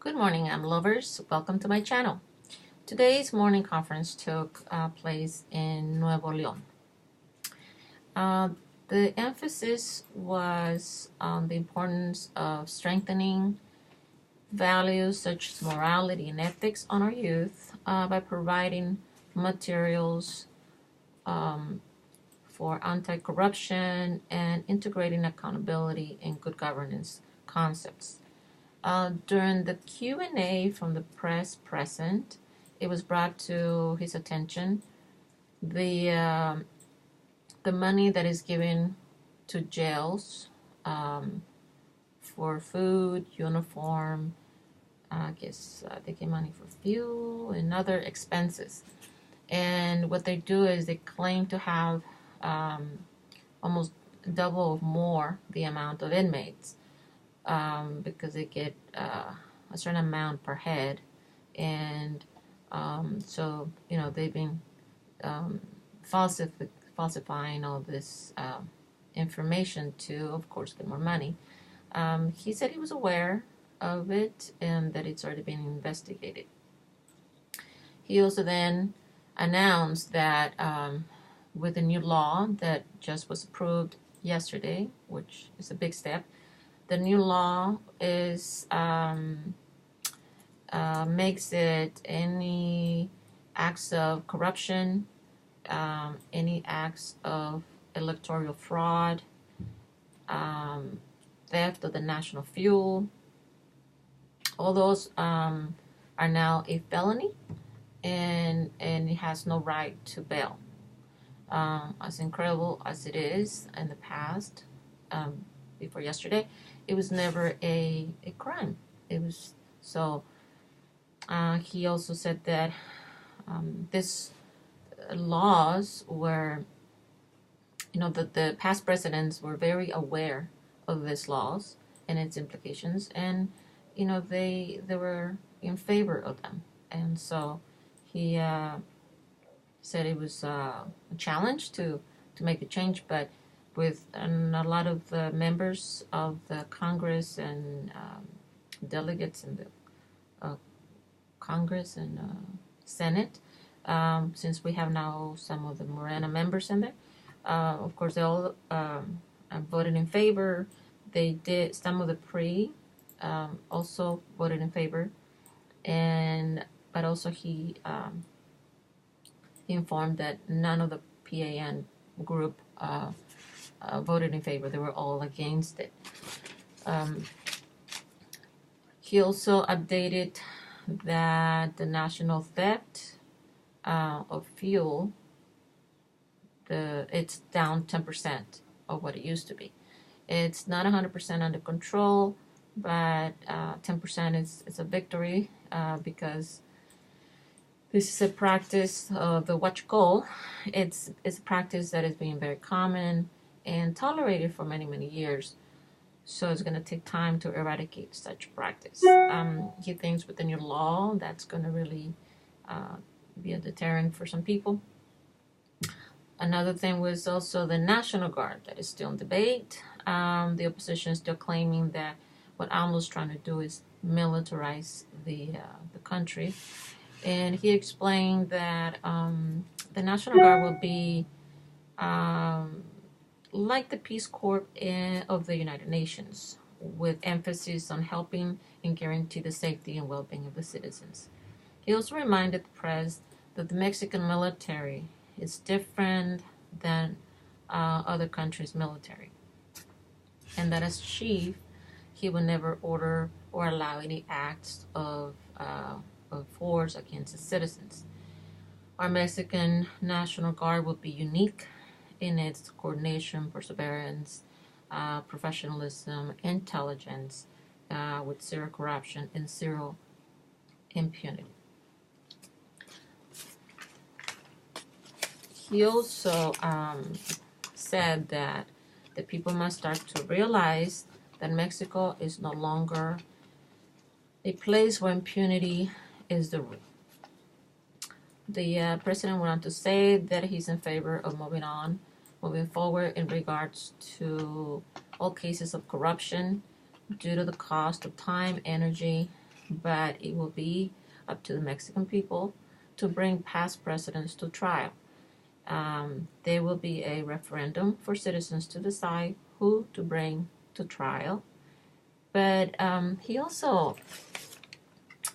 Good morning, lovers. Welcome to my channel. Today's morning conference took place in Nuevo Leon. Uh, the emphasis was on the importance of strengthening values such as morality and ethics on our youth by providing materials for anti-corruption and integrating accountability and good governance concepts. During the Q&A from the press present, it was brought to his attention the money that is given to jails for food, uniform, I guess they get money for fuel and other expenses. And what they do is they claim to have almost double or more the amount of inmates. Because they get a certain amount per head, and so they've been falsifying all this information to, of course, get more money. He said he was aware of it and that it's already been investigated. He also then announced that with the new law that just was approved yesterday, which is a big step. The new law is makes it any acts of corruption, any acts of electoral fraud, theft of the national fuel. All those are now a felony, and it has no right to bail. As incredible as it is in the past, before yesterday, it was never a crime. It was so. He also said that this laws were, that the past presidents were very aware of these laws and its implications, and they were in favor of them, and so he said it was a challenge to make a change, but with a lot of the members of the Congress and delegates in the Congress and Senate, since we have now some of the Morena members in there. Of course, they all voted in favor. They did, some of the PRI also voted in favor, but also he informed that none of the PAN group voted in favor. They were all against it. He also updated that the national theft of fuel, it's down 10% of what it used to be. It's not 100% under control, but 10% is a victory because this is a practice of the what you call. It's a practice that has been very common and tolerated for many, many years. So it's going to take time to eradicate such practice. He thinks with the new law, that's going to really be a deterrent for some people. Another thing was also the National Guard that is still in debate. The opposition is still claiming that what AMLO is trying to do is militarize the country. And he explained that the National Guard will be like the Peace Corps of the United Nations, with emphasis on helping and guarantee the safety and well-being of the citizens. He also reminded the press that the Mexican military is different than other countries' military, and that as chief, he would never order or allow any acts of force against the citizens. Our Mexican National Guard will be unique in its coordination, perseverance, professionalism, intelligence, with zero corruption and zero impunity. He also said that the people must start to realize that Mexico is no longer a place where impunity is the rule. The president went on to say that he's in favor of moving forward in regards to all cases of corruption due to the cost of time, energy, but it will be up to the Mexican people to bring past presidents to trial. There will be a referendum for citizens to decide who to bring to trial. But he also,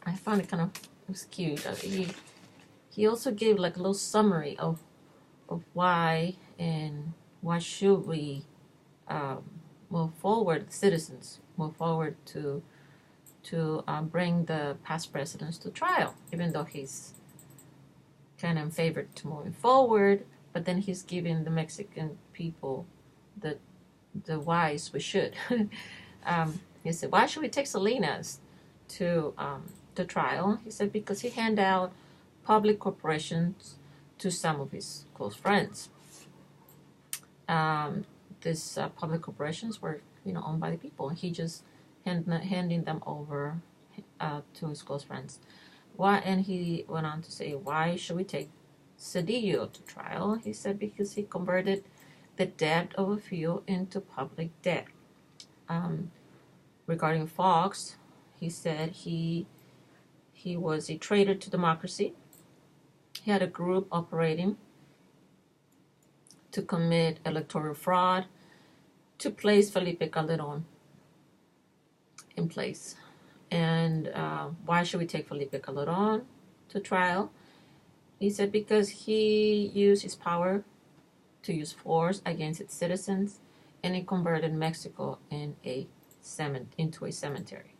I found it kind of, it was cute. He also gave like a little summary of why and why should we move forward, citizens move forward to bring the past presidents to trial, even though he's kind of in favor to moving forward. But then he's giving the Mexican people the whys we should. He said, why should we take Salinas to trial? He said, because he handed out public corporations to some of his close friends. These public corporations were, owned by the people, and he just handing them over to his close friends. Why? And he went on to say, why should we take Cedillo to trial? He said, because he converted the debt of a few into public debt. Regarding Fox, he said he was a traitor to democracy. He had a group operating to commit electoral fraud to place Felipe Calderon in place. And why should we take Felipe Calderon to trial? He said because he used his power to use force against its citizens, and he converted Mexico into a cemetery.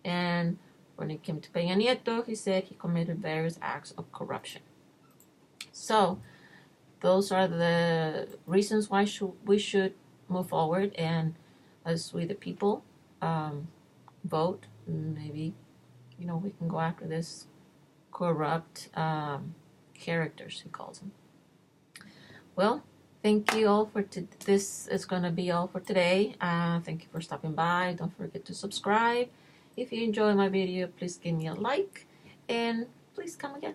And when it came to Peña Nieto, he said he committed various acts of corruption. So those are the reasons why we should move forward, and as we the people vote, maybe we can go after this corrupt characters, he calls them. Well, thank you all for this is going to be all for today. Thank you for stopping by. Don't forget to subscribe. If you enjoy my video, please give me a like, and please come again.